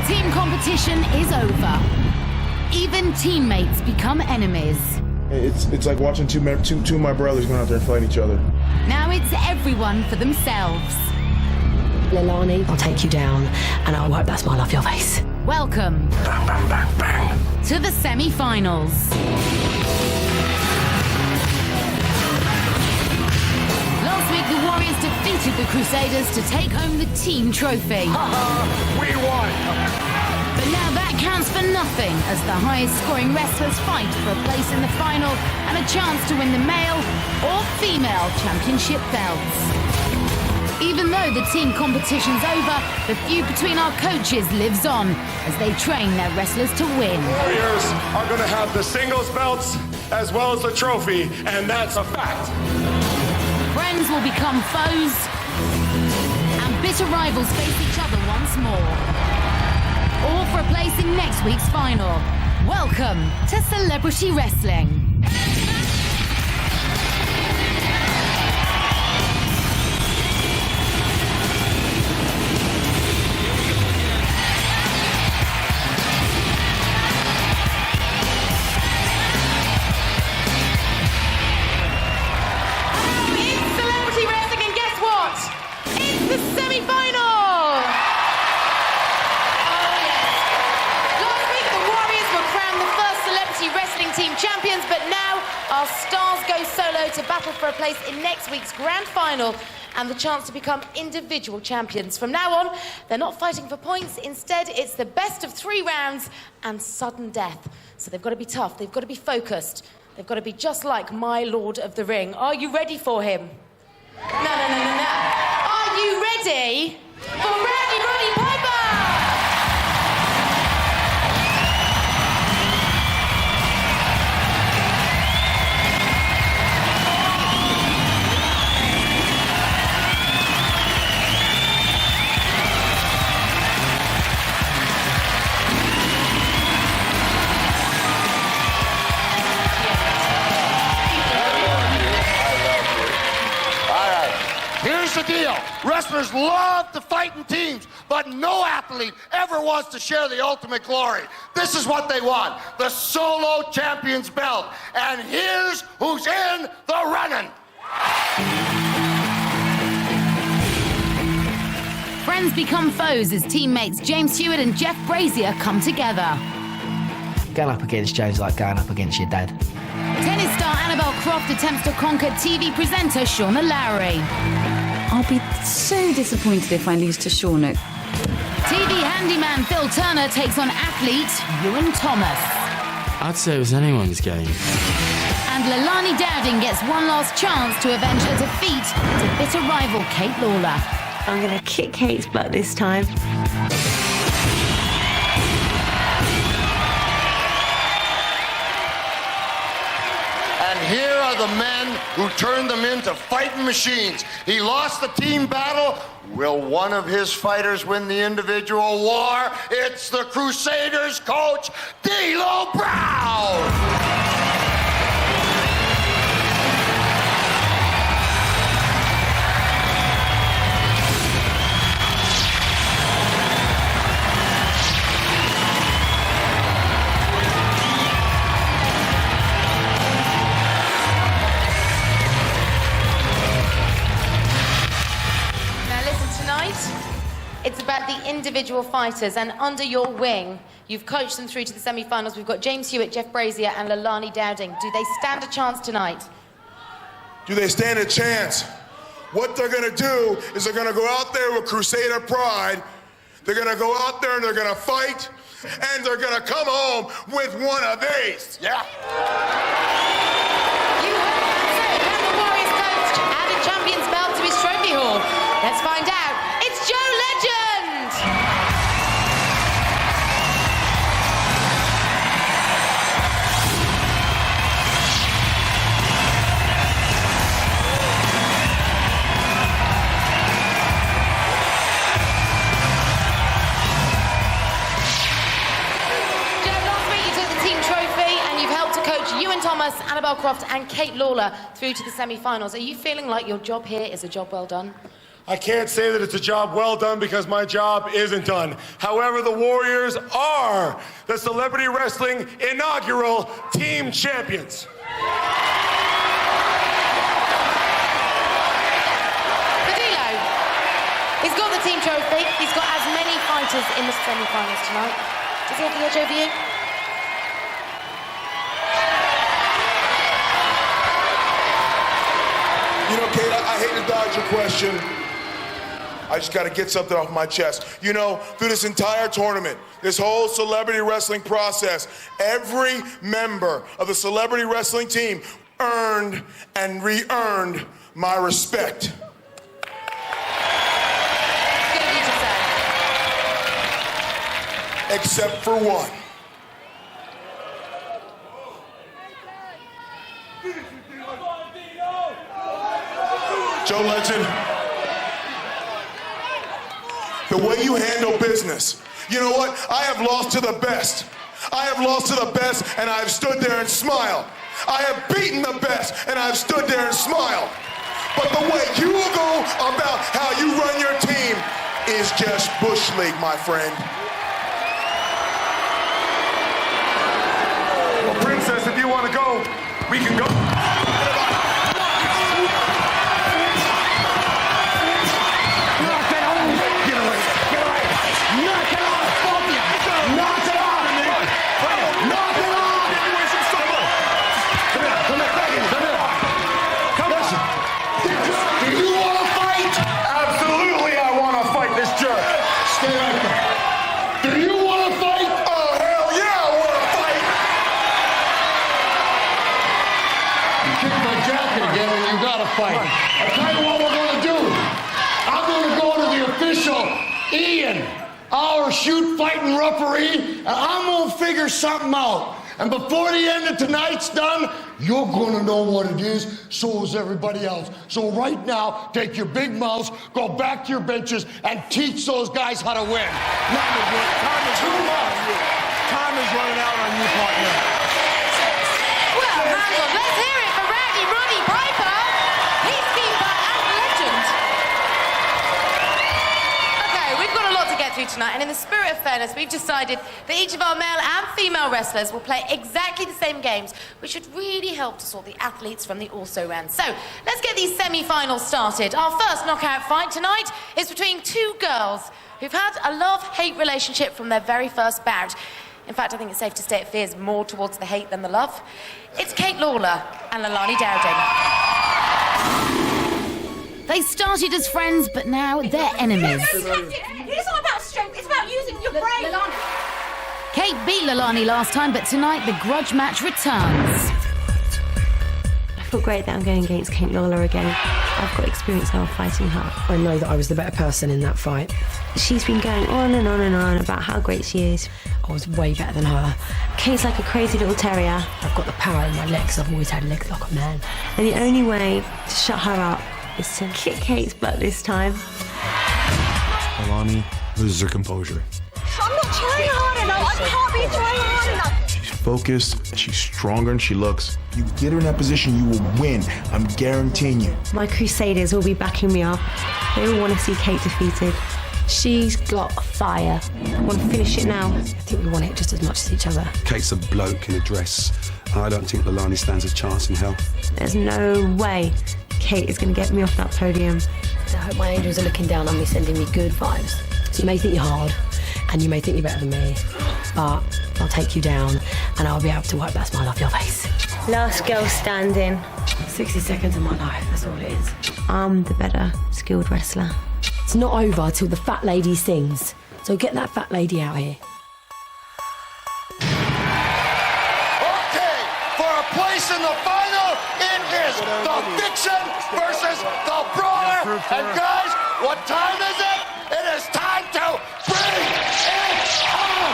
Team competition is over. Even teammates become enemies. It's like watching two of my brothers going out there and fighting each other. Now it's everyone for themselves. Lani, I'll take you down and I'll wipe that smile off your face. Welcome Bang, bang, bang, bang. to the semi-finals. Last week, the Warriors defeated the Crusaders to take home the team trophy. We won! But now that counts for nothing as the highest scoring wrestlers fight for a place in the final and a chance to win the male or female championship belts. Even though the team competition's over, the feud between our coaches lives on as they train their wrestlers to win. Warriors are going to have the singles belts as well as the trophy, and that's a fact. Friends will become foes, and bitter rivals face each other once more. All for a place in next week's final. Welcome to Celebrity Wrestling. To battle for a place in next week's grand final and the chance to become individual champions. From now on, they're not fighting for points. Instead, it's the best of 3 rounds and sudden death. So they've got to be tough, they've got to be focused, they've got to be just like my Lord of the Ring. Are you ready for him? No. Are you ready for Rowdy Roddy Piper? Here's the deal. Wrestlers love to fight in teams, but no athlete ever wants to share the ultimate glory. This is what they want, the solo champion's belt. And here's who's in the running. Friends become foes as teammates James Hewitt and Jeff Brazier come together. Going up against Joe's like going up against your dad. Tennis star Annabel Croft attempts to conquer TV presenter Shauna Lowry. I'll be so disappointed if I lose to Shauna. TV handyman Phil Turner takes on athlete Iwan Thomas. I'd say it was anyone's game. And Lani Dowding gets one last chance to avenge her defeat to bitter rival Kate Lawler. I'm going to kick Kate's butt this time. And here are the men who turned them into fighting machines. He lost the team battle. Will one of his fighters win the individual war? It's the Crusaders coach, D'Lo Brown. It's about the individual fighters, and under your wing, you've coached them through to the semi-finals. We've got James Hewitt, Jeff Brazier, and Lani Dowding. Do they stand a chance tonight? Do they stand a chance? What they're gonna do is they're gonna go out there with Crusader pride. They're gonna go out there and they're gonna fight, and they're gonna come home with one of these. Yeah. You heard that, so can the Warriors coach add a champion's belt to his trophy hall? Let's find out. It's Joe Legend! Joe, last week you took the team trophy and you've helped to coach Iwan Thomas, Annabel Croft and Kate Lawler through to the semi-finals. Are you feeling like your job here is a job well done? I can't say that it's a job well done because my job isn't done. However, the Warriors are the Celebrity Wrestling inaugural team champions. Padillo, he's got the team trophy. He's got as many fighters in the semi-finals tonight. Does he have the edge over you? You know, Kate, I hate to dodge your question. I just got to get something off my chest. You know, through this entire tournament, this whole celebrity wrestling process, every member of the celebrity wrestling team earned and re-earned my respect. Except for one. Joe Legend, the way you handle business, you know what? I have lost to the best. I have lost to the best, and I have stood there and smiled. I have beaten the best, and I have stood there and smiled. But the way you go about how you run your team is just Bush League, my friend. Well, Princess, if you want to go, we can go. Fight. I'll tell you what we're going to do. I'm going to go to the official Ian, our shoot fighting referee, and I'm going to figure something out. And before the end of tonight's done, you're going to know what it is, so is everybody else. So right now, take your big mouths, go back to your benches, and teach those guys how to win. Time is running out on you, partner. Well, hands on. Let's hear it for Rowdy, Roddy, Piper, peacekeeper and legend. Okay, we've got a lot to get through tonight, and in the spirit of fairness, we've decided that each of our male and female wrestlers will play exactly the same games, which should really help to sort the athletes from the also-ran. So, let's get these semi-finals started. Our first knockout fight tonight is between two girls who've had a love-hate relationship from their very first bout. In fact, I think it's safe to say it veers more towards the hate than the love. It's Kate Lawler and Lani Dowding. They started as friends, but now they're enemies. It's not about strength, it's about using your brain. Kate beat Lani last time, but tonight the grudge match returns. I feel great that I'm going against Kate Lawler again. I've got experience now of fighting her. I know that I was the better person in that fight. She's been going on and on and on about how great she is. I was way better than her. Kate's like a crazy little terrier. I've got the power in my legs. I've always had legs like a man. And the only way to shut her up is to kick Kate's butt this time. Lani loses her composure. I'm not trying hard enough. I can't be trying hard enough. She's focused, she's stronger than she looks. You get her in that position, you will win. I'm guaranteeing you. My Crusaders will be backing me up. They all want to see Kate defeated. She's got fire. I want to finish it now. I think we want it just as much as each other. Kate's a bloke in a dress. I don't think Lani stands a chance in hell. There's no way Kate is going to get me off that podium. I hope my angels are looking down on me, sending me good vibes. So you may think you're hard, and you may think you're better than me, but I'll take you down, and I'll be able to wipe that smile off your face. Last girl standing. 60 seconds of my life, that's all it is. I'm the better skilled wrestler. It's not over till the fat lady sings. So get that fat lady out here. Okay, for a place in the final, it is the Vixen versus the Brawler. And guys, what time is it? It is time to bring it on!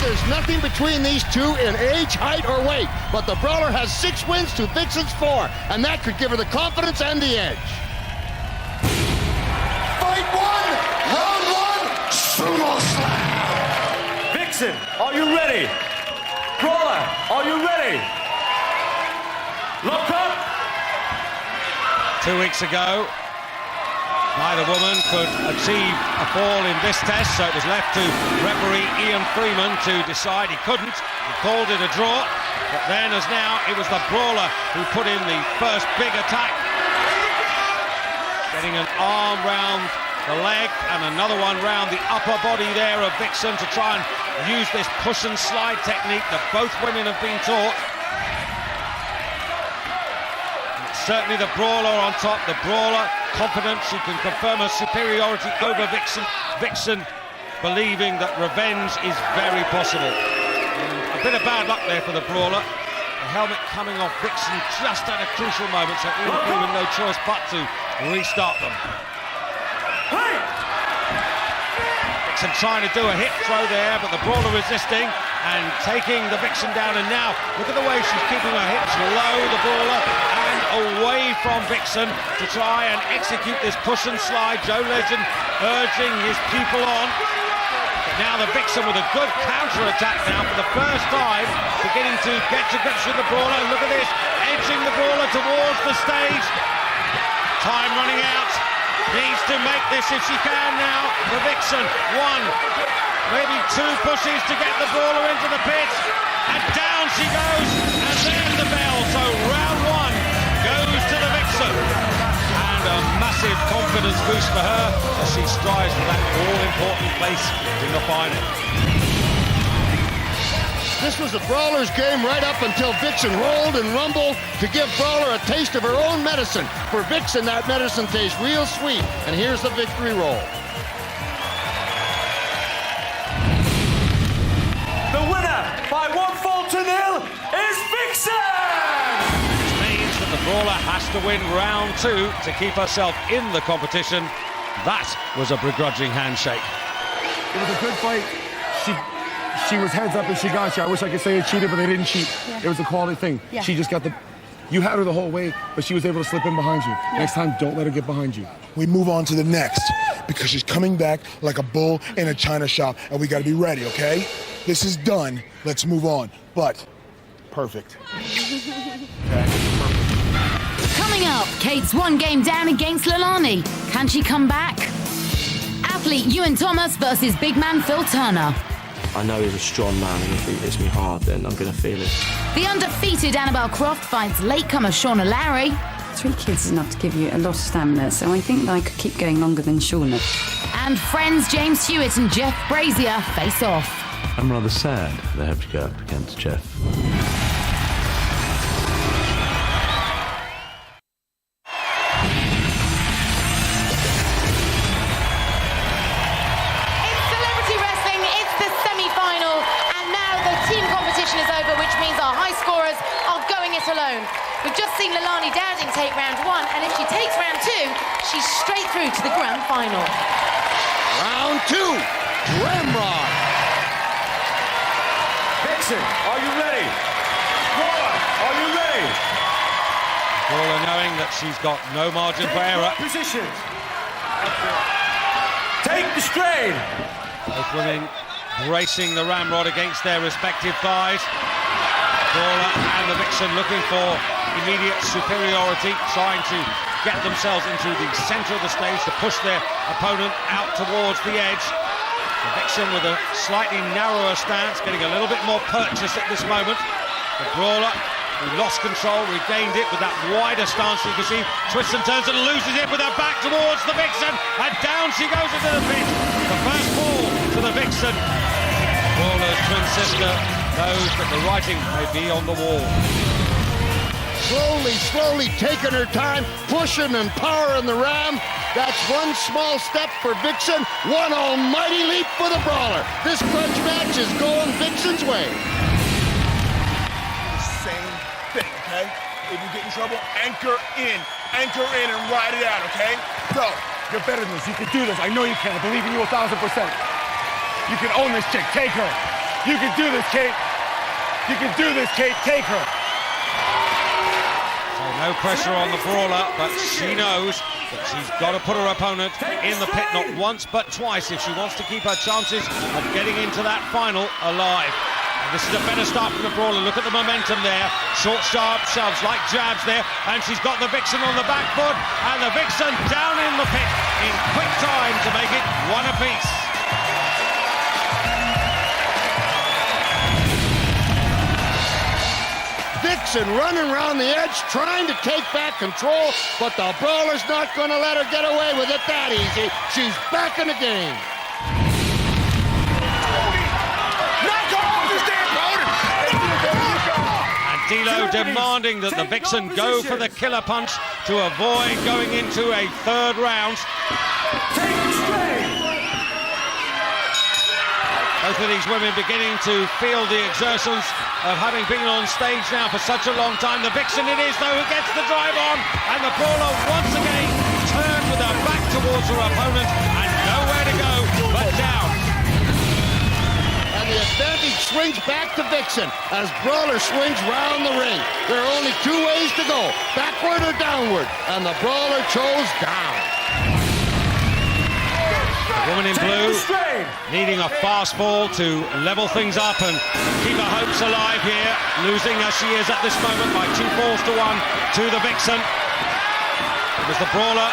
There's nothing between these two in age, height, or weight, but the Brawler has 6 wins to Vixen's 4, and that could give her the confidence and the edge. Fight 1, round 1, sumo slam. Vixen, are you ready? Brawler, are you ready? Lock up. 2 weeks ago, neither woman could achieve a fall in this test, so it was left to referee Ian Freeman to decide. He couldn't. He called it a draw. But then, as now, it was the brawler who put in the first big attack. Getting an arm round the leg and another one round the upper body there of Vixen to try and use this push and slide technique that both women have been taught. Certainly the brawler on top, the brawler confident she can confirm her superiority over Vixen. Vixen believing that revenge is very possible. And a bit of bad luck there for the brawler. The helmet coming off Vixen just at a crucial moment, so Ian Freeman no choice but to restart them. Vixen trying to do a hip throw there, but the brawler resisting and taking the Vixen down, and now look at the way she's keeping her hips low, the brawler, and away from Vixen to try and execute this push and slide. Joe Legend urging his pupil on. But now the Vixen with a good counter-attack now for the first time, beginning to get to grips with the brawler. Look at this, edging the brawler towards the stage. Time running out. Needs to make this if she can now. The Vixen, one, maybe two pushes to get the brawler into the pit. And down she goes. And there's the bell. So round one goes to the Vixen. And a massive confidence boost for her as she strives for that all-important place in the final. This was the Brawler's game right up until Vixen rolled and rumbled to give Brawler a taste of her own medicine. For Vixen, that medicine tastes real sweet. And here's the victory roll. The winner by 1 fall to 0 is Vixen! Which means that the Brawler has to win round 2 to keep herself in the competition. That was a begrudging handshake. It was a good fight. She was heads up and she got you. I wish I could say it cheated, but they didn't cheat. Yeah. It was a quality thing. Yeah. She just got you had her the whole way, but she was able to slip in behind you. Yeah. Next time, don't let her get behind you. We move on to the next, because she's coming back like a bull in a china shop, and we gotta be ready, okay? This is done, let's move on. But, perfect. Okay, perfect. Coming up, Kate's one game down against Lani. Can she come back? Athlete Iwan Thomas versus big man Phil Turner. I know he's a strong man, and if he hits me hard, then I'm going to feel it. The undefeated Annabel Croft fights latecomer Shauna Lowry. 3 kids is enough to give you a lot of stamina, so I think that I could keep going longer than Shauna. And friends James Hewitt and Jeff Brazier face off. I'm rather sad they have to go up against Jeff. Alone. We've just seen Lani Dowding take round 1, and if she takes round 2, she's straight through to the grand final. Round 2, Ramrod. Vixen, are you ready? Brawler, are you ready? Brawler knowing that she's got no margin for error. Positions. Take the strain. Both women bracing the ramrod against their respective thighs. Brawler and the Vixen looking for immediate superiority, trying to get themselves into the centre of the stage to push their opponent out towards the edge. The Vixen with a slightly narrower stance, getting a little bit more purchase at this moment. The Brawler, who lost control, regained it with that wider stance you can see, twists and turns and loses it with her back towards the Vixen, and down she goes into the pit. The first fall to the Vixen. Brawler's twin sister knows that the writing may be on the wall. Slowly taking her time, pushing and powering the ram. That's one small step for Vixen, one almighty leap for the Brawler. This grudge match is going Vixen's way. Same thing, okay? If you get in trouble, anchor in and ride it out, okay? Go. You're better than this. You can do this. I know you can. I believe in you 1,000%. You can own this chick. Take her. You can do this, Kate. You can do this, Kate. Take her. So No pressure on the brawler, but she knows that she's got to put her opponent in the pit not once but twice if she wants to keep her chances of getting into that final alive. And this is a better start from the brawler. Look at the momentum there. Short, sharp shoves like jabs there. And she's got the Vixen on the back foot. And the Vixen down in the pit in quick time to make it one apiece. Vixen running around the edge, trying to take back control, but the brawler's not going to let her get away with it that easy. She's back in the game. And D'Lo demanding that the Vixen go for the killer punch to avoid going into a third round. Both of these women beginning to feel the exertions of having been on stage now for such a long time. The Vixen it is, though, who gets the drive on, and the brawler once again turned with her back towards her opponent and nowhere to go but down. And the advantage swings back to Vixen as Brawler swings round the ring. There are only two ways to go, backward or downward, and the Brawler chose down. The woman in blue needing a fast fall to level things up and keep her hopes alive here, losing as she is at this moment by 2 falls to 1 to the Vixen. It was the Brawler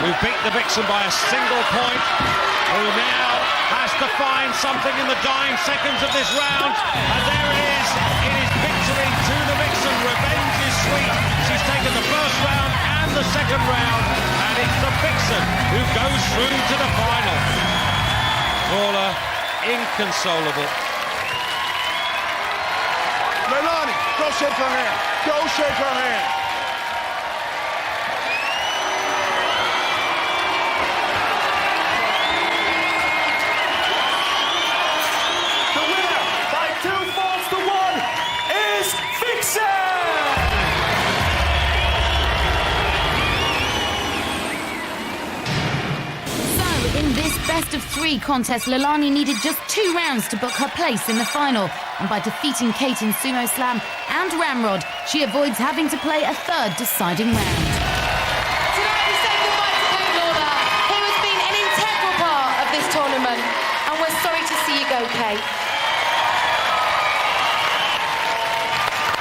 who beat the Vixen by a single point, who now has to find something in the dying seconds of this round, and there it is. It is victory to the Vixen. Revenge is sweet. She's taken the first round and the second round, and it's the Vixen who goes through to the final. Brawler inconsolable. Lani, go shake her hand. Go shake her hand. The winner by 2 falls to 1 is Vixen! In this best-of-3 contest, Lani needed just 2 rounds to book her place in the final. And by defeating Kate in Sumo Slam and Ramrod, she avoids having to play a third deciding round. Tonight we say goodbye to Kate Lawler, who has been an integral part of this tournament. And we're sorry to see you go, Kate.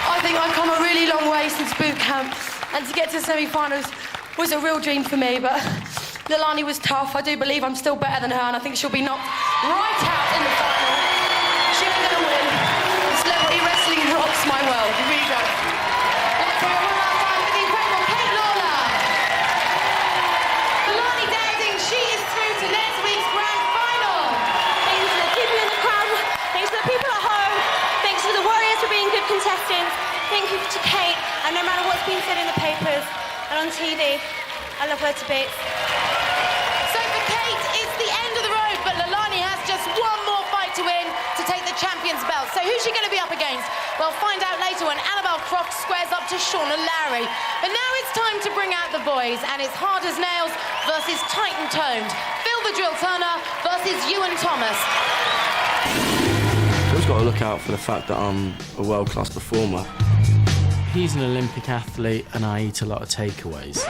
I think I've come a really long way since boot camp, and to get to semi-finals was a real dream for me, but Lani was tough. I do believe I'm still better than her, and I think she'll be knocked right out in the final. She ain't gonna win. Celebrity wrestling rocks my world. Here we go. Let's hear it one last time for the incredible Kate Lawler. Lani Dowding, she is through to next week's grand final. Thanks to the people in the crowd. Thanks to the people at home. Thanks to the Warriors for being good contestants. Thank you to Kate. And no matter what's been said in the papers and on TV, I love her to bits. So for Kate, it's the end of the road, but Lani has just one more fight to win to take the champion's belt. So who's she going to be up against? Well, find out later when Annabel Croft squares up to Shauna Larry. But now it's time to bring out the boys, and it's Hard as Nails versus Titan Toned. Phil the Drill Turner versus Iwan Thomas. Phil's got to look out for the fact that I'm a world-class performer. He's an Olympic athlete and I eat a lot of takeaways.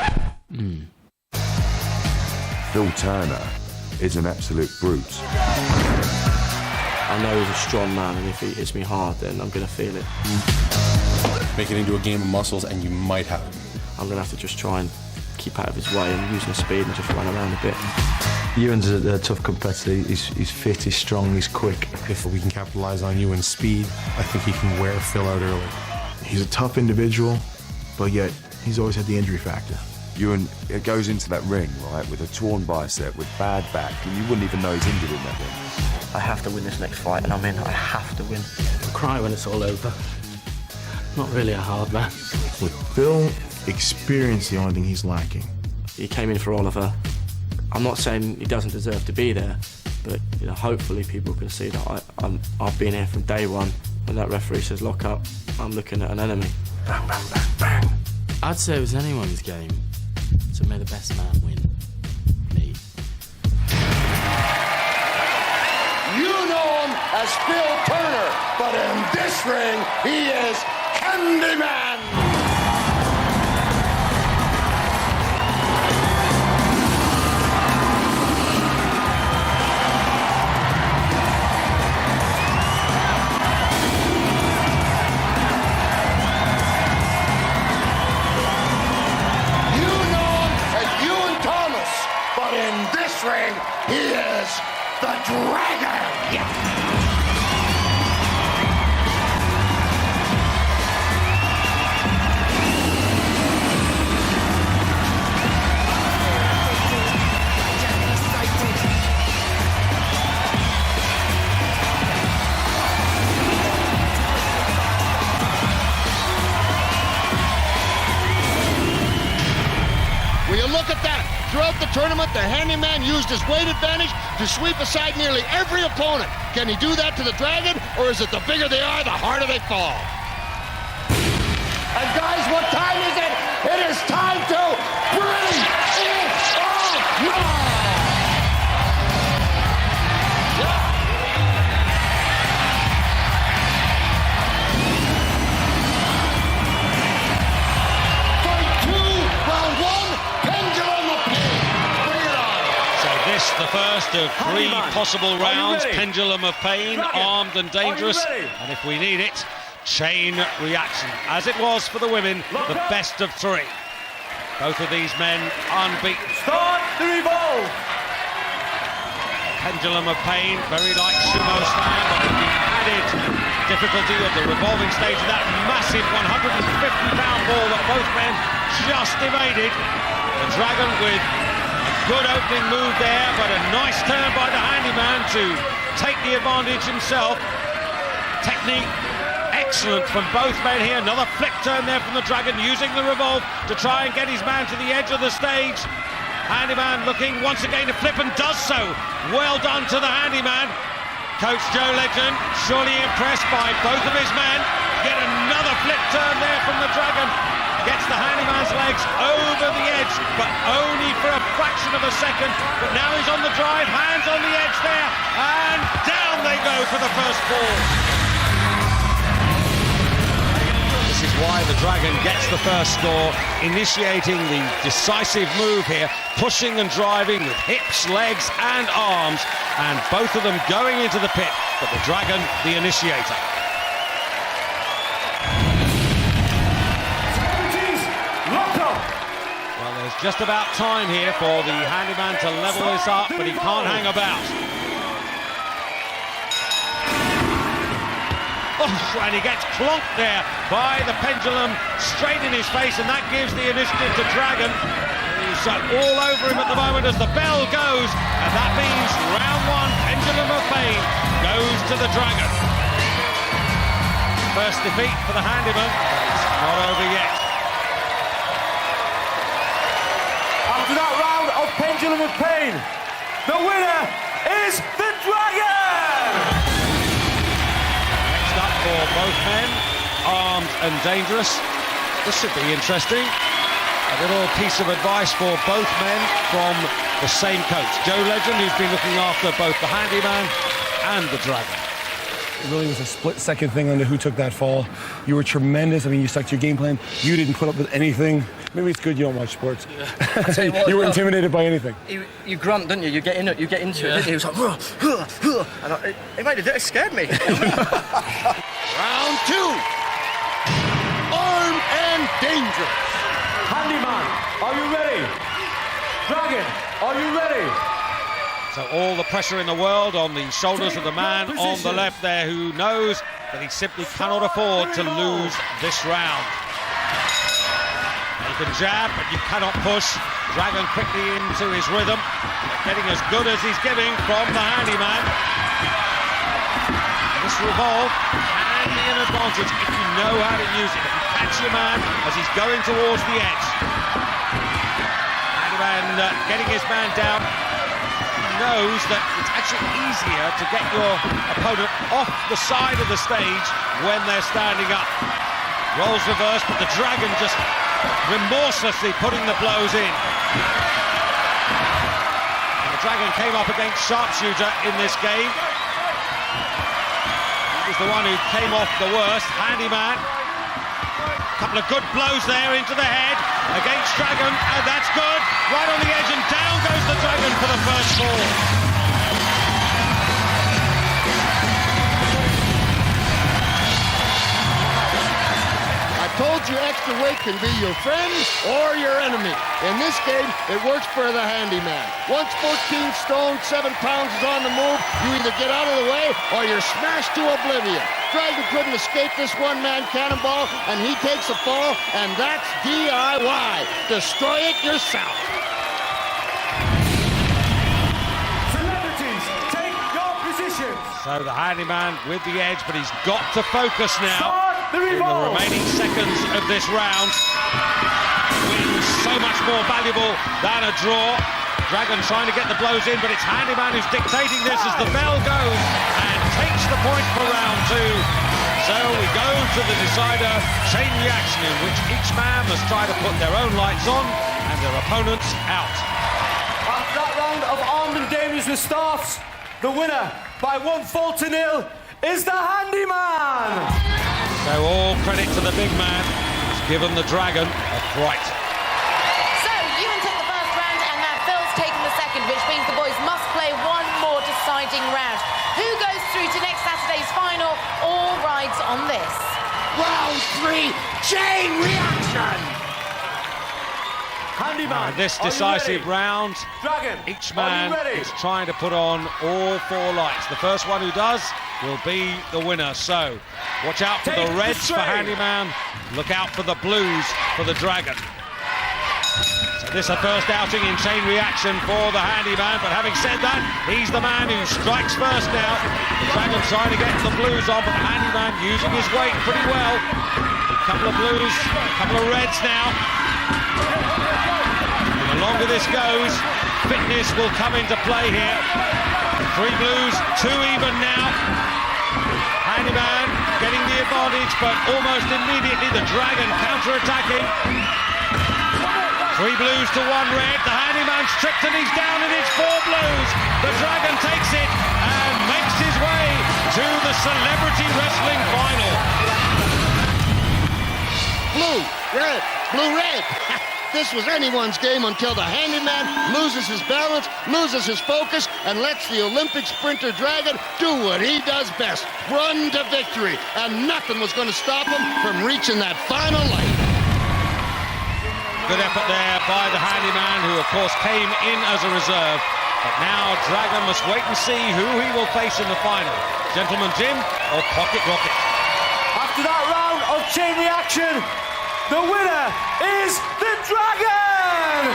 Phil Turner is an absolute brute. I know he's a strong man, and if he hits me hard, then I'm going to feel it. Make it into a game of muscles, and you might have it. I'm going to have to just try and keep out of his way and use my speed and just run around a bit. Iwan's a tough competitor. He's fit, he's strong, he's quick. If we can capitalise on Iwan's speed, I think he can wear Phil out early. He's a tough individual, but yet he's always had the injury factor. Iwan goes into that ring, right, with a torn bicep, with bad back, and you wouldn't even know he's injured in that ring. I have to win this next fight, and I'm in. I have to win. I'll cry when it's all over. Not really a hard man. With Phil, experience the only thing he's lacking. He came in for Oliver. I'm not saying he doesn't deserve to be there, but hopefully people can see that I've been here from day one. When that referee says lock up, I'm looking at an enemy. Bang, bang, bang, bang. I'd say it was anyone's game, so may the best man win. Me. You know him as Phil Turner, but in this ring, he is Candyman. tournament, the handyman used his weight advantage to sweep aside nearly every opponent. Can he do that to the Dragon, or is it the bigger they are, the harder they fall? And guys, what time is it? It is time to bring it on! The first of 3 possible rounds. Pendulum of Pain, armed and dangerous, and if we need it, chain reaction, as it was for the women, the best of 3. Both of these men unbeaten. Start the revolve. Pendulum of Pain, very like sumo slam, but with the added difficulty of the revolving stage of that massive 150-pound ball that both men just evaded. The Dragon with good opening move there, but a nice turn by the handyman to take the advantage himself. Technique excellent from both men here. Another flick turn there from the Dragon, using the revolve to try and get his man to the edge of the stage. Handyman looking once again to flip, and does so. Well done to the handyman. Coach Joe Legend surely impressed by both of his men. Get another flip turn there from the Dragon. Gets the handyman's legs over the edge, but only for a fraction of a second. But now he's on the drive, hands on the edge there, and down they go for the first ball. This is why the Dragon gets the first score, initiating the decisive move here, pushing and driving with hips, legs and arms, and both of them going into the pit, but the Dragon the initiator. Just about time here for the handyman to level this up, but he can't hang about. Oh, and he gets clonked there by the pendulum straight in his face, and that gives the initiative to Dragon. He's all over him at the moment as the bell goes, and that means round 1, Pendulum of Pain, goes to the Dragon. First defeat for the handyman, it's not over yet. After that round of Pendulum of Pain, the winner is the Dragon! Next up for both men, armed and dangerous. This should be interesting. A little piece of advice for both men from the same coach, Joe Legend, who's been looking after both the handyman and the Dragon. It really was a split-second thing under who took that fall. You were tremendous. I mean, you stuck to your game plan. You didn't put up with anything. Maybe it's good you don't watch sports. Yeah. You were intimidated by anything. You grunt, don't you? You get into it, didn't you? He was like, and it scared me. Round 2. Armed and dangerous. Handyman, are you ready? Dragon, are you ready? So all the pressure in the world on the shoulders of the man on the left there, who knows that he simply cannot afford to lose this round. You can jab, but you cannot push. Dragon quickly into his rhythm, getting as good as he's giving from the handyman. This revolve can be an advantage if you know how to use it. If you catch your man as he's going towards the edge. Handyman getting his man down. Knows that it's actually easier to get your opponent off the side of the stage when they're standing up. Rolls reverse, but the Dragon just remorselessly putting the blows in. And the Dragon came up against Sharpshooter in this game. He was the one who came off the worst. Handyman. A couple of good blows there into the head against Dragon, and that's good. Right on the edge, and down goes the Dragon for the first ball. I told you extra weight can be your friend or your enemy. In this game, it works for the handyman. Once 14 stone, 7 pounds is on the move, you either get out of the way or you're smashed to oblivion. Dragon couldn't escape this one-man cannonball, and he takes a fall, and that's DIY. Destroy it yourself. Celebrities, take your positions. So the handyman with the edge, but he's got to focus now. The in the remaining seconds of this round. Wins so much more valuable than a draw. Dragon trying to get the blows in, but it's Handyman who's dictating this as the bell goes and takes the point for round 2. So we go to the decider, chain reaction, in which each man must try to put their own lights on and their opponents out. After that round of armed and dangerous with staffs, the winner by 1 fall to 0 is the Handyman. So all credit to the big man who's given the Dragon a fright. So Ewan took the first round and now Phil's taken the second, which means the boys must play one more deciding round. Who goes through to next Saturday's final? All rides on this. Round 3, chain reaction. Handyman, This decisive round, Dragon, each man is trying to put on all 4 lights. The first one who does will be the winner. So watch out for the reds for Handyman, look out for the blues for the Dragon. So this is a first outing in chain reaction for the Handyman, but having said that, he's the man who strikes first now. The Dragon trying to get the blues on, but the Handyman using his weight pretty well. A couple of blues, a couple of reds now. The longer this goes, fitness will come into play here. 3 blues, 2 even now. Handyman getting the advantage, but almost immediately the Dragon counter-attacking. 3 blues to 1 red. The Handyman's tricked and he's down and it's 4 blues. The Dragon takes it and makes his way to the Celebrity Wrestling Final. Blue, red, blue, red. This was anyone's game until the Handyman loses his balance, loses his focus, and lets the Olympic sprinter Dragon do what he does best, run to victory. And nothing was going to stop him from reaching that final light. Good effort there by the Handyman, who of course came in as a reserve. But now Dragon must wait and see who he will face in the final. Gentleman Jim or Pocket Rocket. After that round of chain reaction, the winner is the Dragon!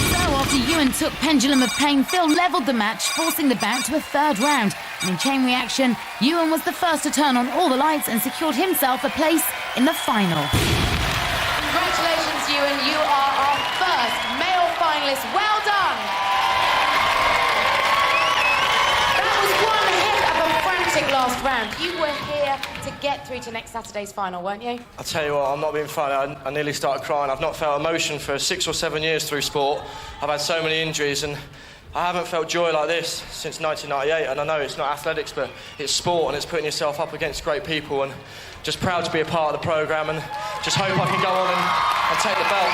So after Ewan took Pendulum of Pain, Phil levelled the match, forcing the bout to a 3rd round. And in chain reaction, Ewan was the first to turn on all the lights and secured himself a place in the final. Congratulations, Ewan. You are our first male finalist. Well done. That was one heck of a frantic last round. You were here to get through to next Saturday's final, weren't you? I'll tell you what, I'm not being funny. I nearly started crying. I've not felt emotion for 6 or 7 years through sport. I've had so many injuries and I haven't felt joy like this since 1998, and I know it's not athletics, but it's sport and it's putting yourself up against great people, and just proud to be a part of the programme and just hope I can go on and take the belt.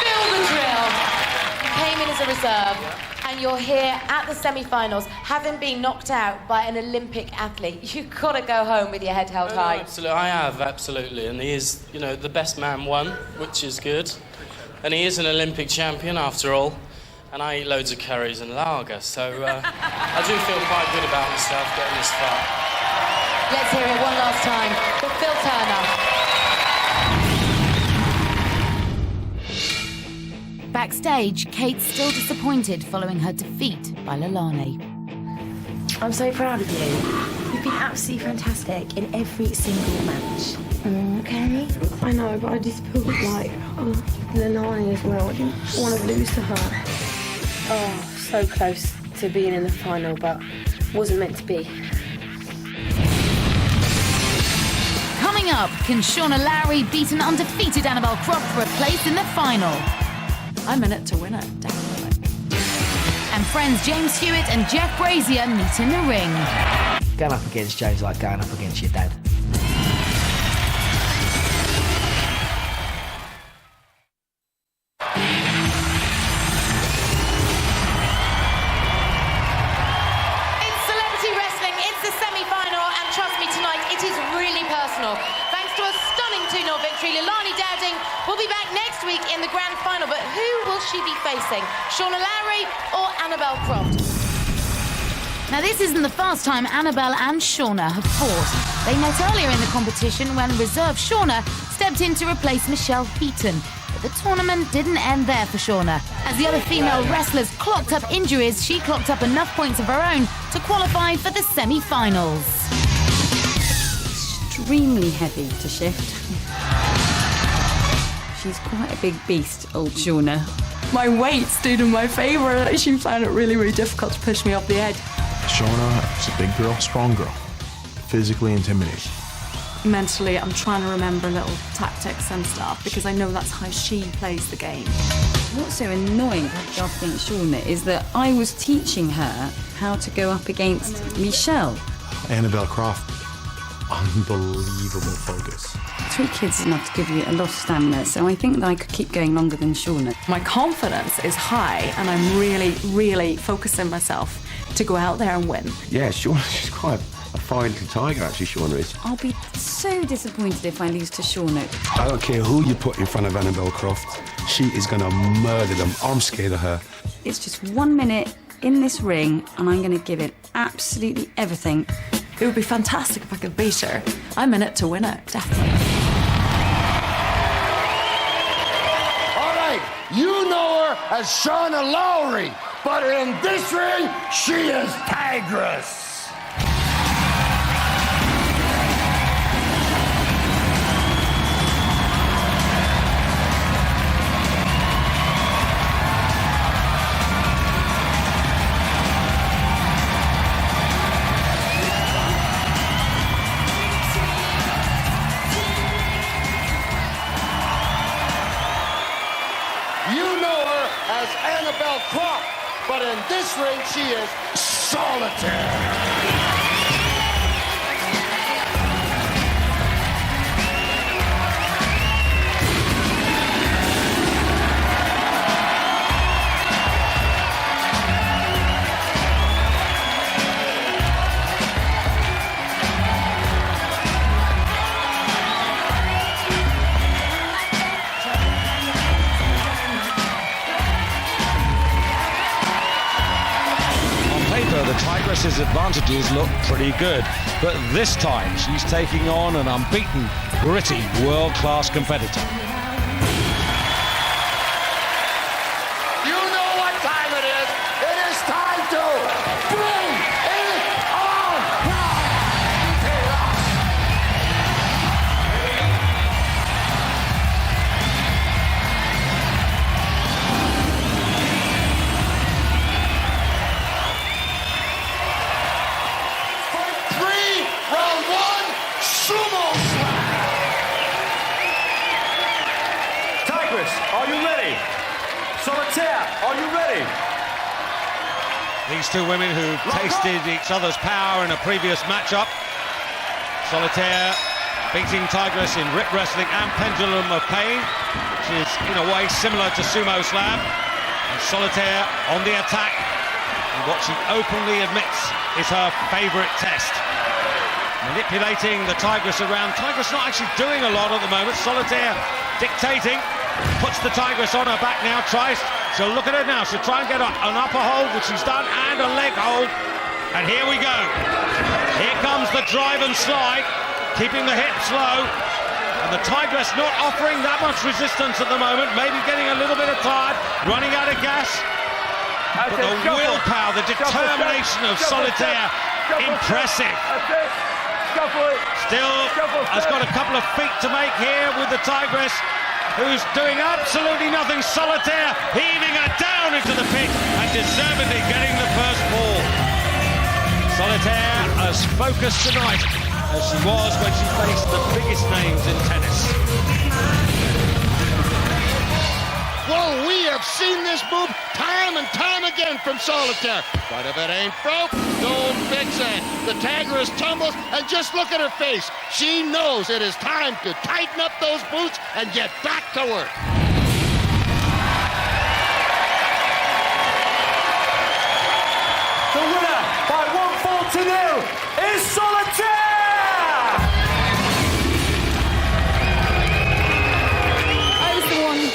Feel the drill. You came in as a reserve, and you're here at the semi-finals, having been knocked out by an Olympic athlete. You've got to go home with your head held high. Absolutely, I have, absolutely. And he is, you know, the best man won, which is good. And he is an Olympic champion, after all. And I eat loads of curries and lager, so I do feel quite good about myself getting this far. Let's hear it one last time for Phil Turner. Backstage, Kate's still disappointed following her defeat by Lani. I'm so proud of you. You've been absolutely fantastic in every single match. Okay? I know, but I just feel like Lani as well. I didn't want to lose to her. Oh, so close to being in the final, but wasn't meant to be. Coming up, can Shauna Lowry beat an undefeated Annabel Croft for a place in the final? I'm in it to win it, definitely. And friends James Hewitt and Jeff Brazier meet in the ring. Going up against Joe's like going up against your dad. It's celebrity wrestling, it's the semi-final, and trust me tonight, it is really personal. Thanks to a stunning 2-0 victory, Lani Dowding will be back next week in the grand final, but who will she be facing? Shauna Lowry or Annabel Croft? Now, this isn't the first time Annabelle and Shauna have fought. They met earlier in the competition when reserve Shauna stepped in to replace Michelle Heaton. But the tournament didn't end there for Shauna. As the other female wrestlers clocked up injuries, she clocked up enough points of her own to qualify for the semi-finals. extremely heavy to shift. She's quite a big beast, old Shauna. My weight stood in my favour. She found it really, really difficult to push me off the edge. Shauna is a big girl, strong girl, physically intimidating. Mentally, I'm trying to remember little tactics and stuff because I know that's how she plays the game. What's so annoying to have to go up against Shauna is that I was teaching her how to go up against Michelle. Annabel Croft, unbelievable focus. 3 kids is enough to give you a lot of stamina, so I think that I could keep going longer than Shauna. My confidence is high and I'm really, really focusing myself to go out there and win. Yeah, Shauna, she's quite a fine little tiger, actually, Shauna is. I'll be so disappointed if I lose to Shauna. I don't care who you put in front of Annabel Croft. She is going to murder them. I'm scared of her. It's just 1 minute in this ring and I'm going to give it absolutely everything. It would be fantastic if I could beat her. I'm in it to win it, definitely. All right, you know her as Shauna Lowry, but in this ring, she is Tigress. Annabel Croft, but in this ring she is Solitaire. The Tigress's advantages look pretty good, but this time she's taking on an unbeaten, gritty, world-class competitor. You know what time it is. It is time to bring it on! Round 1, sumo slam! Tigress, are you ready? Solitaire, are you ready? These two women who tasted each other's power in a previous matchup. Solitaire beating Tigress in rip wrestling and pendulum of pain, which is in a way similar to sumo slam. And Solitaire on the attack, and what she openly admits is her favourite test. Manipulating the Tigress around. Tigress not actually doing a lot at the moment. Solitaire dictating, puts the Tigress on her back now, tries. She'll look at it now. She'll try and get an upper hold, which she's done, and a leg hold. And here we go. Here comes the drive and slide, keeping the hips low. And the Tigress not offering that much resistance at the moment, maybe getting a little bit of tired, running out of gas. But the willpower, the determination of Solitaire, impressive. Still has got a couple of feet to make here with the Tigress, who's doing absolutely nothing. Solitaire heaving her down into the pit and deservedly getting the first fall. Solitaire as focused tonight as she was when she faced the biggest names in tennis. Well, we have seen this move time and time again from Solitaire. But if it ain't broke, don't fix it. The Tigress tumbles, and just look at her face. She knows it is time to tighten up those boots and get back to work. The winner by 1 fall to 0 is Solitaire!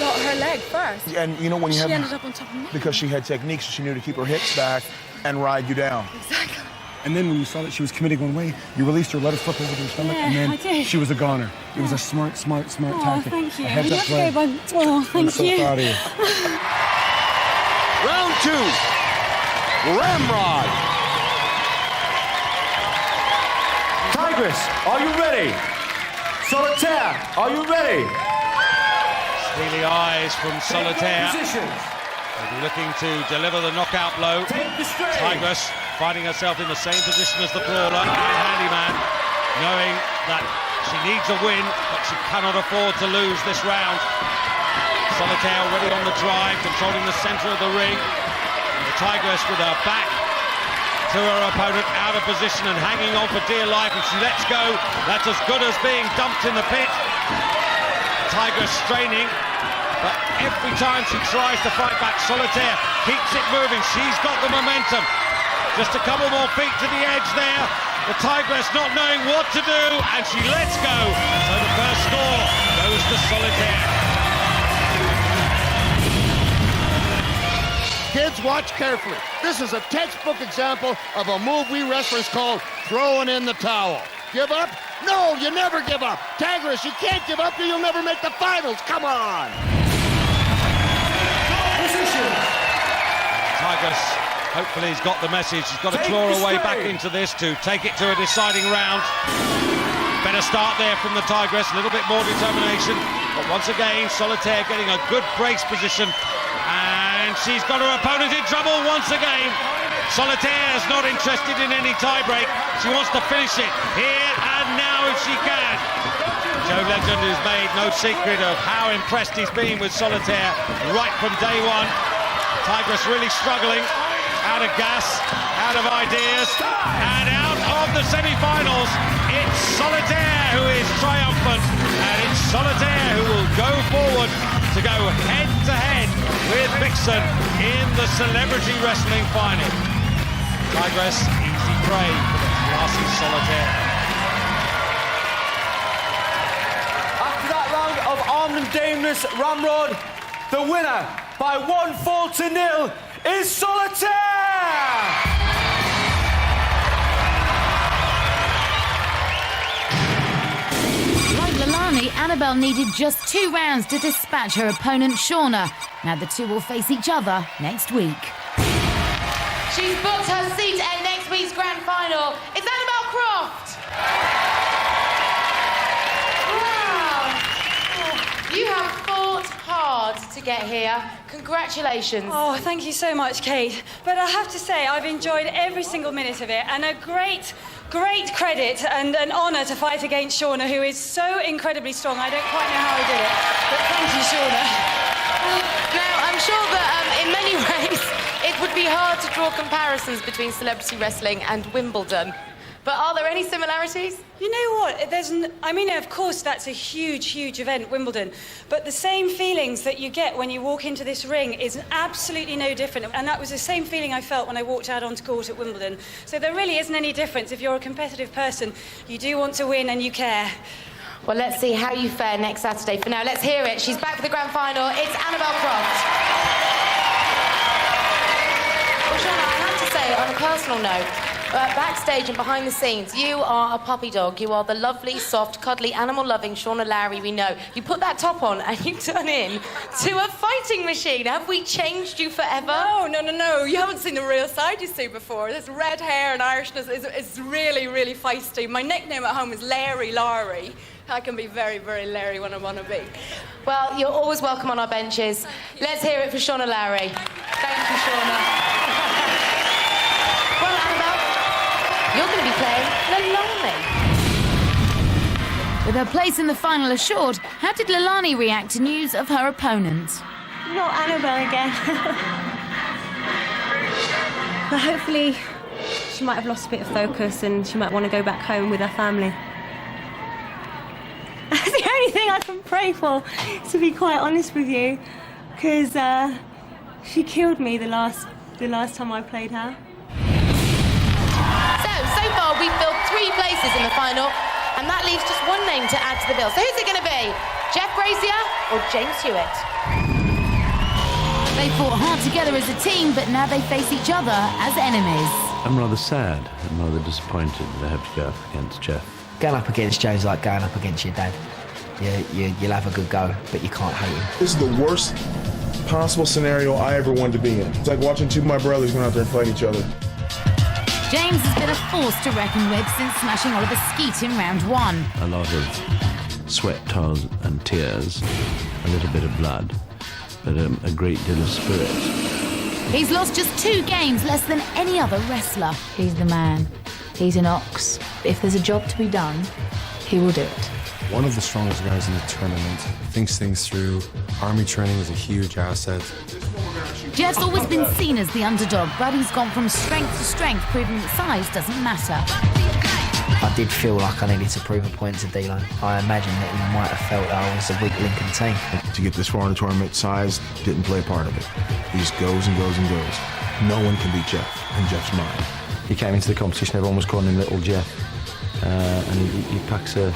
Got her leg first. And you know when you she have... ended up on top of me. Because she had techniques, she knew to keep her hips back and ride you down. Exactly. And then when you saw that she was committing one way, you released her, let her flip over to her stomach, Yeah, and then I did. she was a goner. It was a smart tactic. Thank you. A heads up play. Oh, thank I'm so you. proud of you. Round 2, Ramrod. Tigress, are you ready? Solitaire, are you ready? Steely eyes from Solitaire. Positions. Will be looking to deliver the knockout blow. Tigress finding herself in the same position as the brawler and handyman, knowing that she needs a win, but she cannot afford to lose this round. Solitaire already on the drive, controlling the centre of the ring. And the Tigress with her back to her opponent, out of position and hanging on for dear life. If she lets go, that's as good as being dumped in the pit. Tigress straining, but every time she tries to fight back, Solitaire keeps it moving. She's got the momentum. Just a couple more feet to the edge there. The Tigress not knowing what to do, and she lets go. So the first score goes to Solitaire. Kids, watch carefully. This is a textbook example of a move we wrestlers call throwing in the towel. Give up? No, you never give up. Tigress, you can't give up or you'll never make the finals. Come on. Tigress hopefully has got the message. She's got to claw her way back into this to take it to a deciding round. Better start there from the Tigress, a little bit more determination. But once again, Solitaire getting a good brace position. And she's got her opponent in trouble once again. Solitaire's not interested in any tie-break. She wants to finish it here and now if she can. Joe Legend has made no secret of how impressed he's been with Solitaire right from day one. Tigress really struggling, out of gas, out of ideas, and out of the semi-finals. It's Solitaire who is triumphant, and it's Solitaire who will go forward to go head-to-head with Vixen in the Celebrity Wrestling Final. Tigress, easy prey for the classy Solitaire. After that round of armed and dangerous ramrod, the winner by 1 fall to 0 is Solitaire! Lani, Annabelle needed just 2 rounds to dispatch her opponent Shauna. Now the two will face each other next week. She's booked her seat at next week's grand final. It's Annabel Croft. Wow. You have fought hard to get here. Congratulations. Oh, thank you so much, Kate. But I have to say, I've enjoyed every single minute of it, and a great credit and an honour to fight against Shauna, who is so incredibly strong. I don't quite know how I did it, but thank you, Shauna. Now, I'm sure that in many ways it would be hard to draw comparisons between celebrity wrestling and Wimbledon. But are there any similarities? You know what? I mean, of course, that's a huge, huge event, Wimbledon. But the same feelings that you get when you walk into this ring is absolutely no different. And that was the same feeling I felt when I walked out onto court at Wimbledon. So there really isn't any difference. If you're a competitive person, you do want to win and you care. Well, let's see how you fare next Saturday. For now, let's hear it. She's back for the grand final. It's Annabel Croft. Well, Shauna, I have to say, on a personal note, backstage and behind the scenes, you are a puppy dog. You are the lovely, soft, cuddly, animal-loving Shauna Lowry we know. You put that top on and you turn in to a fighting machine. Have we changed you forever? No. You haven't seen the real side you see before. This red hair and Irishness is really, really feisty. My nickname at home is Larry Lowry. I can be very, very Larry when I want to be. Well, you're always welcome on our benches. Let's hear it for Shauna Lowry. Thank you, Shauna. Well, Annabelle, you're going to be playing Lani. With her place in the final assured, how did Lani react to news of her opponent? Not Annabelle again. But hopefully she might have lost a bit of focus and she might want to go back home with her family. That's the only thing I can pray for, to be quite honest with you, because she killed me the last time I played her. So far we've filled 3 places in the final, and that leaves just one name to add to the bill. So who's it going to be? Jeff Brazier or James Hewitt? They fought hard together as a team, but now they face each other as enemies. I'm rather sad and rather disappointed that I have to go up against Jeff. Going up against Joe's like going up against your dad. You'll have a good go, but you can't hate him. This is the worst possible scenario I ever wanted to be in. It's like watching 2 of my brothers go out there and fight each other. James has been a force to reckon with since smashing Oliver Skeet in round 1. A lot of sweat, toils and tears, a little bit of blood, but a great deal of spirit. He's lost just 2 games less than any other wrestler. He's the man. He's an ox. If there's a job to be done, he will do it. One of the strongest guys in the tournament, thinks things through. Army training is a huge asset. Jeff's always been seen as the underdog, but he's gone from strength to strength, proving that size doesn't matter. I did feel like I needed to prove a point to D'Lo. I imagine that he might have felt that I was a weak link in the team. To get this far in the tournament, size didn't play a part of it. He just goes and goes and goes. No one can beat Jeff in Jeff's mind. He came into the competition, everyone was calling him Little Jeff, and he packs a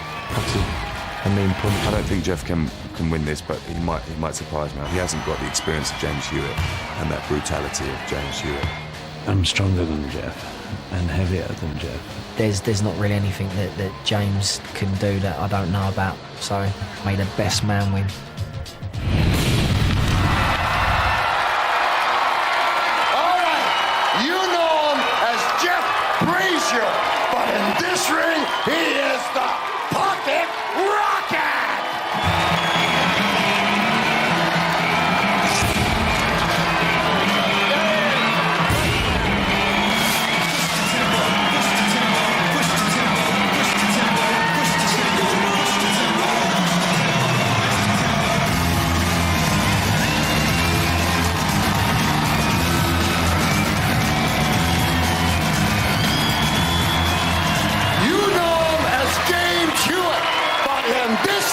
mean punch. I don't think Jeff can win this, but he might surprise me. He hasn't got the experience of James Hewitt and that brutality of James Hewitt. I'm stronger than Jeff and heavier than Jeff. There's not really anything that James can do that I don't know about, so may the best man win. All right, you know him as Jeff Brazier, but in this ring, he is the Pocket Rocket!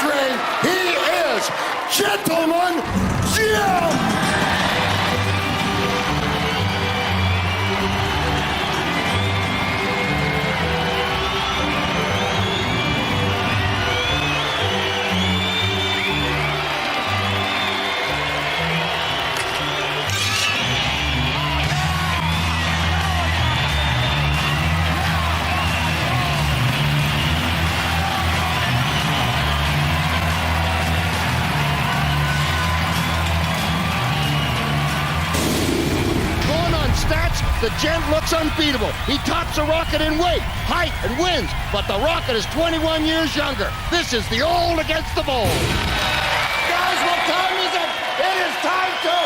Ring, he is Gentleman Jim! The Gent looks unbeatable. He tops the Rocket in weight, height, and wins, but the Rocket is 21 years younger. This is the old against the bold. Guys, what time is it? It is time to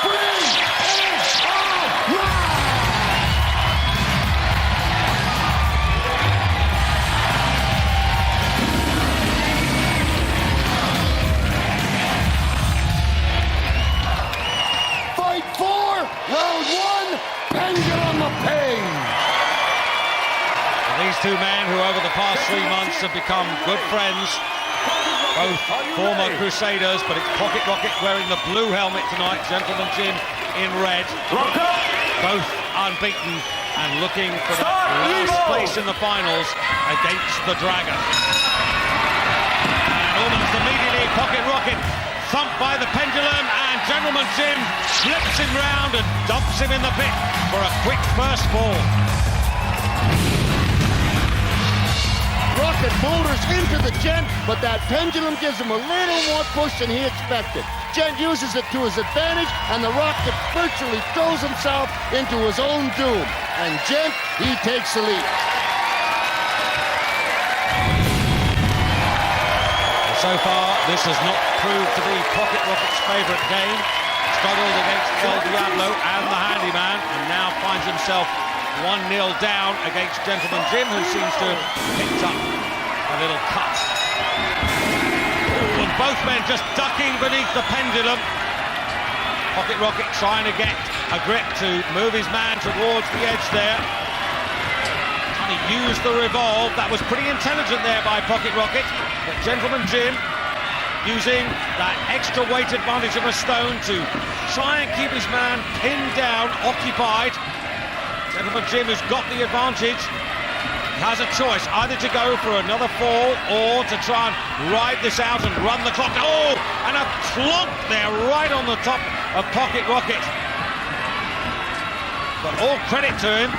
bring it on! Fight 4, round 1. Pendulum of Pain. These two men who over the past 3 months have become good friends, both former Crusaders, but it's Pocket Rocket wearing the blue helmet tonight, Gentleman Jim in red. Both unbeaten and looking for the last place in the finals against the Dragon. And almost immediately Pocket Rocket thumped by the pendulum, and Gentleman Jim flips him round and dumps him in the pit for a quick first fall. Rocket boulders into the Gent, but that pendulum gives him a little more push than he expected. Gent uses it to his advantage, and the Rocket virtually throws himself into his own doom. And Gent, he takes the lead. So far, this has not proved to be Pocket Rocket's favourite game. Struggled against El Diablo and the Handyman, and now finds himself 1-0 down against Gentleman Jim, who seems to have picked up a little cut. And both men just ducking beneath the pendulum. Pocket Rocket trying to get a grip to move his man towards the edge there. Trying to use the revolve. That was pretty intelligent there by Pocket Rocket. But Gentleman Jim using that extra weight advantage of a stone to try and keep his man pinned down, occupied. Gentleman Jim has got the advantage. He has a choice, either to go for another fall or to try and ride this out and run the clock. Oh, and a clonk there right on the top of Pocket Rocket. But all credit to him,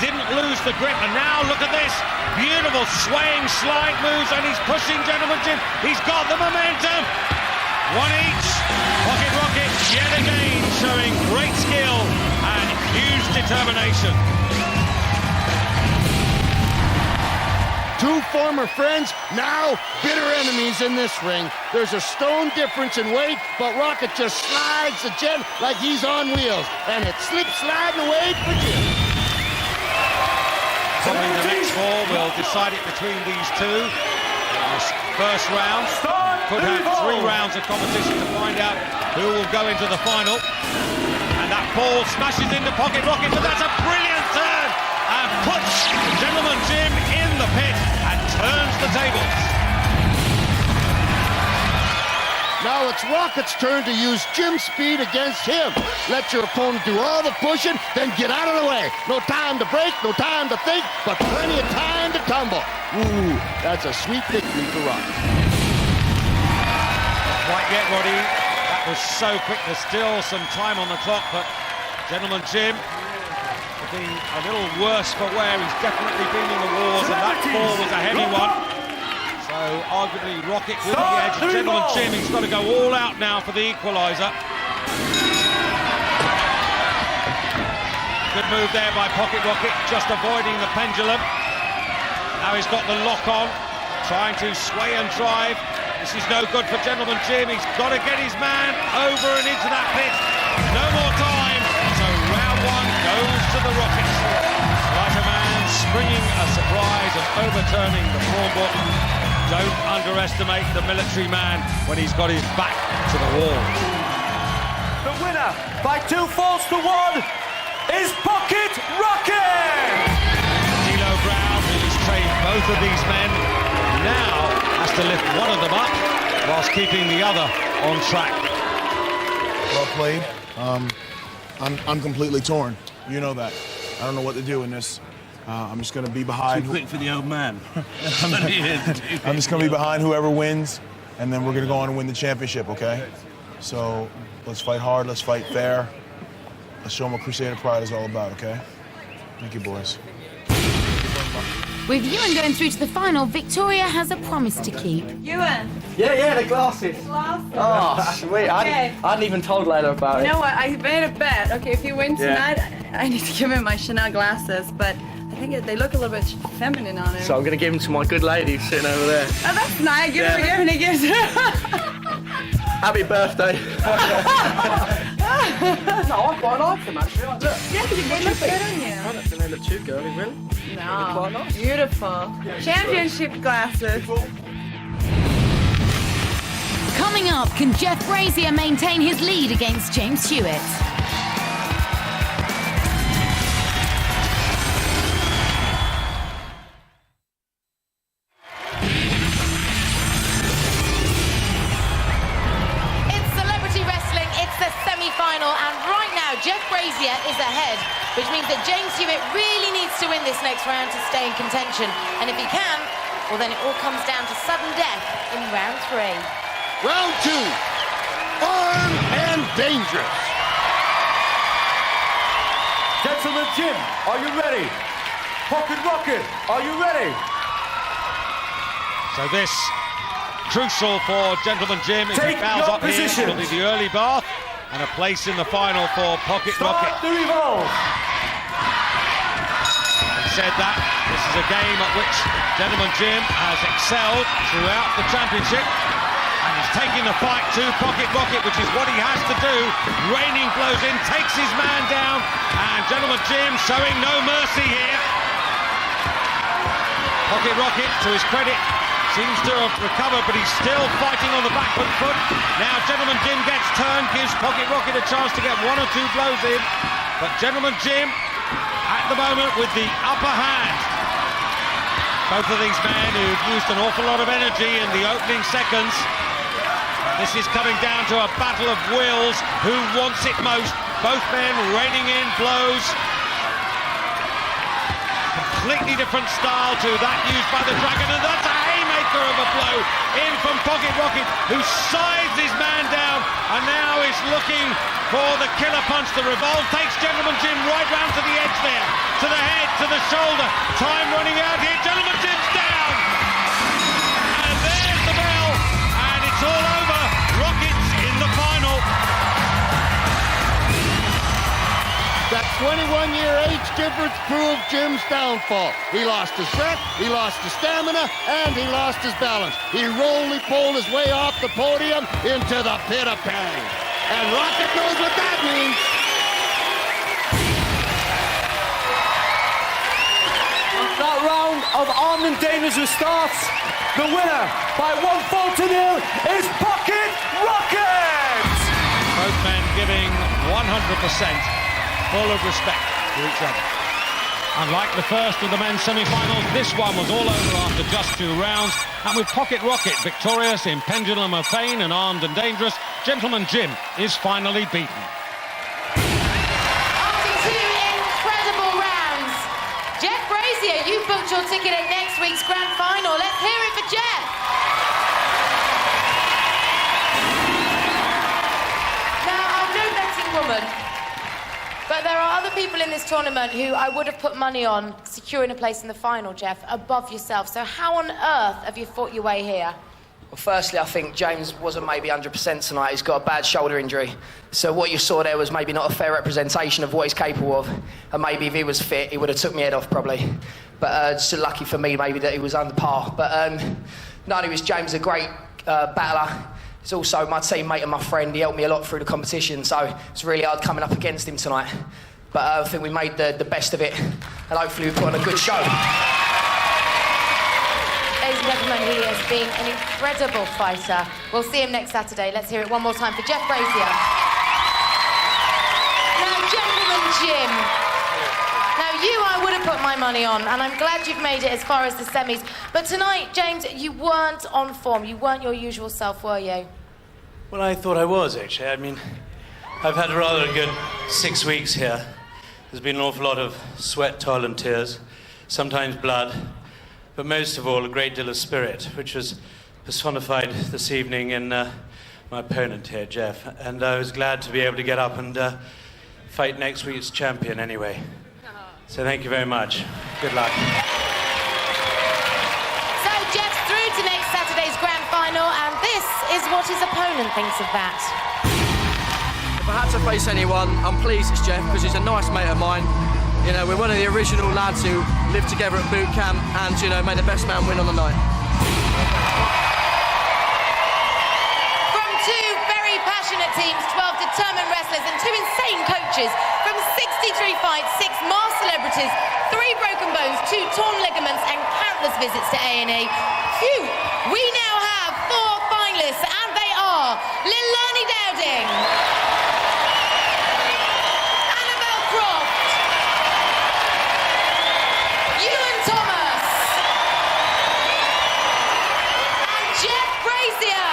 didn't lose the grip, and now look at this. Beautiful swaying slide moves, and he's pushing Gentleman Jim. He's got the momentum. One each. Pocket Rocket yet again showing great skill and huge determination. Two former friends, now bitter enemies in this ring. There's a stone difference in weight, but Rocket just slides the Jet like he's on wheels, and it slips sliding away for Jim. Probably the next four will decide it between these two. This first round could have 3 rounds of competition to find out who will go into the final. And that ball smashes into Pocket Rocket, but that's a brilliant turn and puts Gentleman Jim in the pit and turns the tables. Now it's Rocket's turn to use Jim's speed against him. Let your opponent do all the pushing, then get out of the way. No time to break, no time to think, but plenty of time to tumble. Ooh, that's a sweet victory for Rocket. Quite yet, Roddy. That was so quick. There's still some time on the clock, but Gentleman Jim looking a little worse for wear. He's definitely been in the wars, and that ball was a heavy one. So arguably Rocket with the edge. Gentleman Jim, he's got to go all out now for the equaliser. Good move there by Pocket Rocket, just avoiding the pendulum. Now he's got the lock on, trying to sway and drive. This is no good for Gentleman Jim. He's got to get his man over and into that pit. No more time. So round 1 goes to the Rockets. Spider-Man springing a surprise and overturning the form book. Don't underestimate the military man when he's got his back to the wall. The winner by 2 falls to 1 is Pocket Rocket! D'Lo Brown, who's trained both of these men, now has to lift one of them up whilst keeping the other on track. Well played. I'm completely torn. You know that. I don't know what to do in this. I'm just going to be behind. Too quick for the old man. I'm just going to be behind whoever wins, and then we're going to go on and win the championship, okay? So let's fight hard, let's fight fair. Let's show them what Crusader Pride is all about, okay? Thank you, boys. With Iwan going through to the final, Victoria has a promise to keep. Iwan. Yeah, the glasses. Oh, sweet. I hadn't even told Layla about it. You know what? I made a bet. Okay, if you win tonight, I need to give him my Chanel glasses, but I think they look a little bit feminine on him. So I'm going to give them to my good lady who's sitting over there. Oh, that's nice. Give him a gift and he gives it. Happy birthday. No, I quite like them actually. Look. Yeah, they look good on you. I don't think they look too girly, really. No, quite nice. beautiful. Championship glasses. Coming up, can Jeff Brazier maintain his lead against James Hewitt? Jeff Brazier is ahead, which means that James Hewitt really needs to win this next round to stay in contention. And if he can, well, then it all comes down to sudden death in round 3. Round 2, armed and dangerous. Gentleman Jim, are you ready? Pocket Rocket, are you ready? So this crucial for Gentleman Jim. If he fouls up here, it'll be the early bath. And a place in the final for Pocket Rocket. The revolve. Having said that, this is a game at which Gentleman Jim has excelled throughout the championship. And he's taking the fight to Pocket Rocket, which is what he has to do. Raining blows in, takes his man down, and Gentleman Jim showing no mercy here. Pocket Rocket, to his credit, seems to have recovered, but he's still fighting on the back foot. Now Gentleman Jim gets turned, gives Pocket Rocket a chance to get 1 or 2 blows in. But Gentleman Jim, at the moment, with the upper hand. Both of these men who've used an awful lot of energy in the opening seconds. This is coming down to a battle of wills. Who wants it most? Both men raining in blows. Completely different style to that used by the Dragon, and that's a haymaker of a blow in from Pocket Rocket, who sides his man down and now is looking for the killer punch. The revolve takes Gentleman Jim right round to the edge there, to the head, to the shoulder. Time running out here. Gentleman Jim's down, and there's the bell, and it's all over. Rockets in the final. That 21-year age difference proved Jim's downfall. He lost his breath, he lost his stamina, and he lost his balance. He roly-poled his way off the podium into the pit of pain. And Rocket knows what that means. That round of armed and dangerous starts. The winner by 1-0 is Pocket Rocket! Both men giving 100%. Full of respect to each other. Unlike the first of the men's semi-finals, this one was all over after just 2 rounds, and with Pocket Rocket victorious in Pendulum of Pain and Armed and Dangerous, Gentleman Jim is finally beaten. After 2 incredible rounds, Jeff Brazier, you booked your ticket at next week's grand final. Let's hear it for Jeff. Now, I'm no betting woman, but there are other people in this tournament who I would have put money on securing a place in the final, Jeff, above yourself. So how on earth have you fought your way here? Well, firstly, I think James wasn't maybe 100% tonight. He's got a bad shoulder injury. So what you saw there was maybe not a fair representation of what he's capable of. And maybe if he was fit, he would have took my head off probably. But just lucky for me maybe that he was under par. But no, he was James, a great battler. He's also my teammate and my friend. He helped me a lot through the competition, so it's really hard coming up against him tonight. But I think we made the best of it, and hopefully we put on a good show. Ladies and gentlemen, he has been an incredible fighter. We'll see him next Saturday. Let's hear it one more time for Jeff Brazier. Now, Gentleman Jim. Now, you I would have put my money on, and I'm glad you've made it as far as the semis. But tonight, James, you weren't on form. You weren't your usual self, were you? Well, I thought I was, actually. I mean, I've had a rather good 6 weeks here. There's been an awful lot of sweat, toil and tears, sometimes blood, but most of all, a great deal of spirit, which was personified this evening in my opponent here, Jeff. And I was glad to be able to get up and fight next week's champion anyway. So thank you very much. Good luck. So Jeff's through to next Saturday's grand final, and this is what his opponent thinks of that. If I had to face anyone, I'm pleased it's Jeff, because he's a nice mate of mine. You know, we're one of the original lads who lived together at boot camp and, you know, made the best man win on the night. From 2 very passionate teams, 12 determined wrestlers and 2 insane coaches, from 63 fights, 6 masked celebrities, 3 broken bones, 2 torn ligaments and countless visits to A&E. Phew! We now have 4 finalists, and they are Lani Dowding, Annabel Croft, Iwan Thomas, and Jeff Brazier.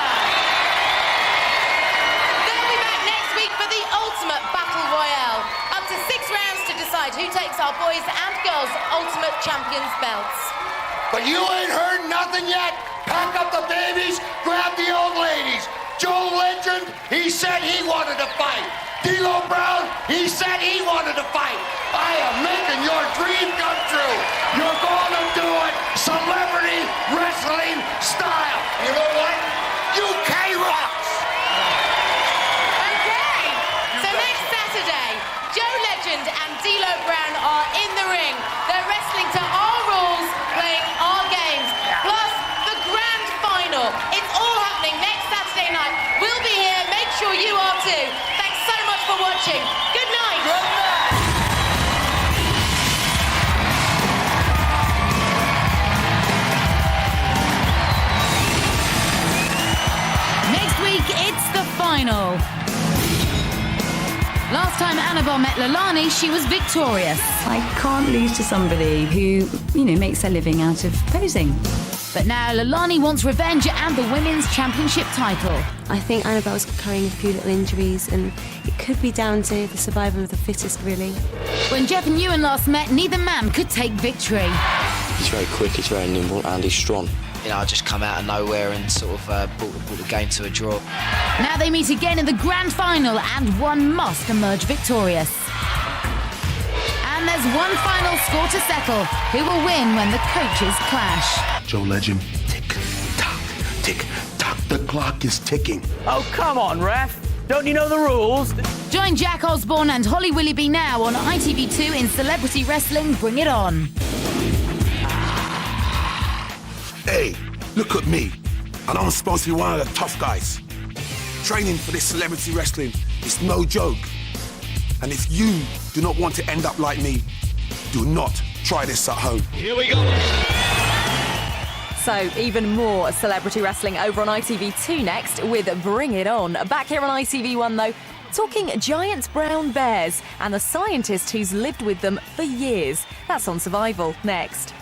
They'll be back next week for the ultimate battle royale. Up to 6 rounds to decide who takes our boys and girls ultimate champions belts. But you ain't heard nothing yet. Pack up the babies, grab the old ladies. Joe Legend, he said he wanted to fight. D'Lo Brown, he said he wanted to fight. I am making your dream come true. You're going to do it celebrity wrestling style. You know what? UK rocks. Okay, so next Saturday, Joe Legend and D'Lo Brown are in the ring. They're wrestling to our rules, playing our games, plus the grand final. It's all happening next Saturday night. We'll be here. Make sure you are too. Thanks so much for watching. Good night. Good night. Next week, it's the final. Last time Annabelle met Lani, she was victorious. I can't lose to somebody who, you know, makes their living out of posing. But now Lani wants revenge and the women's championship title. I think Annabelle's carrying a few little injuries, and it could be down to the survival of the fittest, really. When Jeff and Ewan last met, neither man could take victory. He's very quick, he's very nimble, and he's strong. You know, I just come out of nowhere and sort of brought the game to a draw. Now they meet again in the grand final, and one must emerge victorious. And there's one final score to settle. Who will win when the coaches clash? Joe Legend, tick tock, tick tock. The clock is ticking. Oh, come on, ref. Don't you know the rules? Join Jack Osbourne and Holly Willoughby now on ITV2 in Celebrity Wrestling Bring It On. Hey, look at me. And I'm supposed to be one of the tough guys. Training for this celebrity wrestling is no joke. And if you do not want to end up like me, do not try this at home. Here we go. So, even more celebrity wrestling over on ITV2 next with Bring It On. Back here on ITV1, though, talking giant brown bears and the scientist who's lived with them for years. That's on Survival next.